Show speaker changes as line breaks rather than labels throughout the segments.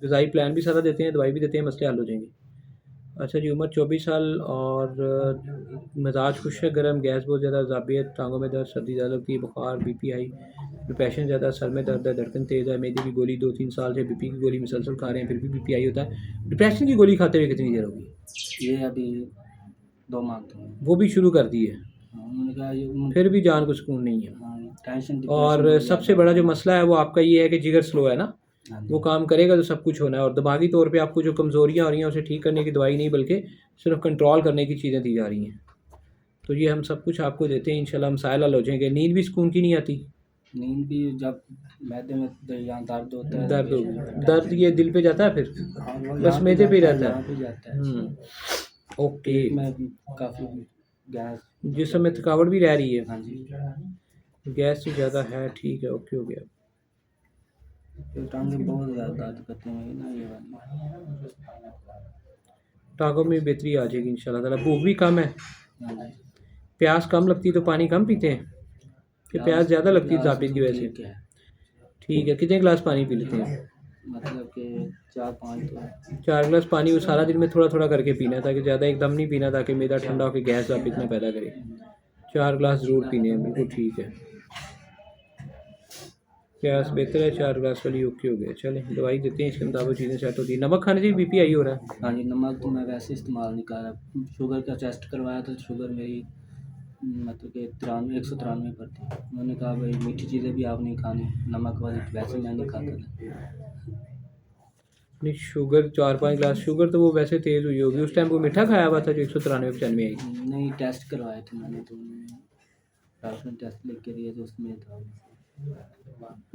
ग़िज़ाई plan भी सारा देते हैं, दवाई भी देते हैं, मसले हल हो जाएंगे। अच्छा जी, उम्र 24 साल और मिजाज खुश है, गर्म, गैस बहुत ज़्यादा, ज़ाबियत, टांगों में दर्द, सर्दी ज़्यादा लगती है, बुखार, बीपी हाई, डिप्रेशन ज़्यादा, सर में दर्द है, धड़कन तेज़ है, मेदी की गोली 2-3 साल से बीपी की गोली मुसलसल खा रहे हैं, फिर भी बीपी हाई होता है। डिप्रेशन की गोली खाते हुए कितनी देर होगी?
ये अभी 2 माह तो है।
वो भी शुरू कर दी है,
हाँ, उन्होंने कहा ये
फिर भी जान को सुकून नहीं है।
हाँ, टेंशन
और
डिप्रेशन
सबसे बड़ा जो मसला है वो आपका ये है कि जिगर स्लो है ना,
हाँ
वो
जी।
काम करेगा तो सब कुछ होना है। और दिमागी तौर पे आपको जो कमज़ोरियाँ हो रही हैं उसे ठीक करने की दवाई नहीं, बल्कि सिर्फ कंट्रोल करने की चीज़ें दी जा रही हैं। तो ये हम सब कुछ आपको देते हैं, इंशाल्लाह मसाइल हल हो जाएंगे। नींद भी सुकून की नहीं आती,
नींद भी जब मैदे में यहाँ दर्द होता है तो
दर्द हो
पेशेंट
दर्द ये दिल पे जाता है, फिर
हाँ, वो
बस
यहाँ पे
मैदे पे ही
जाता है,
रहता
यहाँ
है।
पे जाता है।
ओके,
पेट में भी काफ़ी गैस।
जिसम में थकावट भी रह रही है,
हाँ जी।
गैस से ज़्यादा है, ठीक है, ओके हो गया।
ये टांगे बहुत ज़्यादा दर्द करते हैं ना ये वाली।
टांगों में बेहतरी आ जाएगी इंशाल्लाह ताला। भूख भी कम है,
हाँ जी।
प्यास कम लगती है तो पानी कम पीते हैं, कि प्यास ज़्यादा लगती है
प्यास
ज़ाबित की
तो
वजह से?
ठीक है,
ठीक है, कितने गिलास पानी पी लेते हैं?
मतलब कि 4-5 तो
4 गिलास पानी वो सारा दिन में थोड़ा थोड़ा करके पीना है, ताकि ज़्यादा एकदम नहीं पीना, ताकि मैदा ठंडा होकर गैस आप इतना पैदा करे। 4 गिलास ज़रूर पीने हैं, बिल्कुल ठीक है। प्यास बेहतर है, 4 गिलास वाली ओके हो गया। चलें दवाई देते हैं, इसके मुताबिक चीज़ें सेट होती है। नमक खाने से भी बीपी हाई हो रहा है?
हाँ जी। नमक तो मैं वैसे इस्तेमाल नहीं कर रहा। शुगर का टेस्ट करवाया तो शुगर मेरी मतलब कि 193 पर थी। उन्होंने कहा भाई मीठी चीज़ें भी आप नहीं खानी, नमक वाली वैसे मैं नहीं खाता था।
नहीं, शुगर 4-5 गिलास शुगर तो वो वैसे तेज़ हुई होगी, उस टाइम वो मीठा खाया हुआ था जो 193-95 आई थी।
नहीं, टेस्ट करवाए थे मैंने तो डॉक्टर ने टेस्ट लिख के दिए तो उसमें था।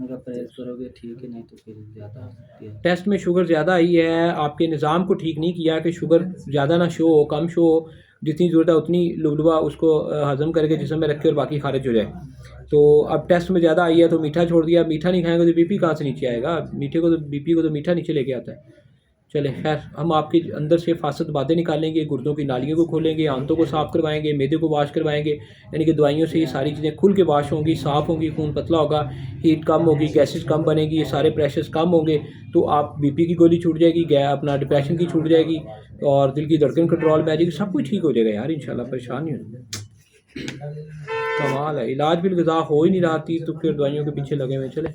मेरा परहेज करोगे ठीक है, नहीं तो फिर ज़्यादा हो सकती है।
टेस्ट में शुगर ज़्यादा आई है, आपके निज़ाम को ठीक नहीं किया कि शुगर ज़्यादा ना शो हो, कम शो हो, जितनी ज़रूरत है उतनी लुबलुबा उसको हज़म करके जिस्म में रखे और बाकी खारिज हो जाए। तो अब टेस्ट में ज़्यादा आई है तो मीठा छोड़ दिया। मीठा नहीं खाएंगे तो बीपी कहाँ से नीचे आएगा? मीठे को तो बीपी को तो मीठा नीचे लेके आता है। चले खैर, हम आपके अंदर से फासद बातें निकालेंगे, गुर्दों की नालियों को खोलेंगे, आंतों को साफ़ करवाएंगे, मैदे को वाश करवाएंगे, यानी कि दवाइयों से ये सारी चीज़ें खुल के वाश होंगी, साफ़ होंगी, खून पतला होगा, हीट कम होगी, गैसेस कम बनेगी, ये सारे प्रेशर्स कम होंगे, तो आप बीपी की गोली छूट जाएगी, अपना डिप्रेशन की छूट जाएगी, और दिल की धड़कन कंट्रोल में आ जाएगी, सब कुछ ठीक हो जाएगा यार इंशाल्लाह, परेशान नहीं होना। कमाल है, इलाज बिल गज़ा हो ही नहीं रहा थी तो फिर दवाइयों के पीछे लगे हुए। चले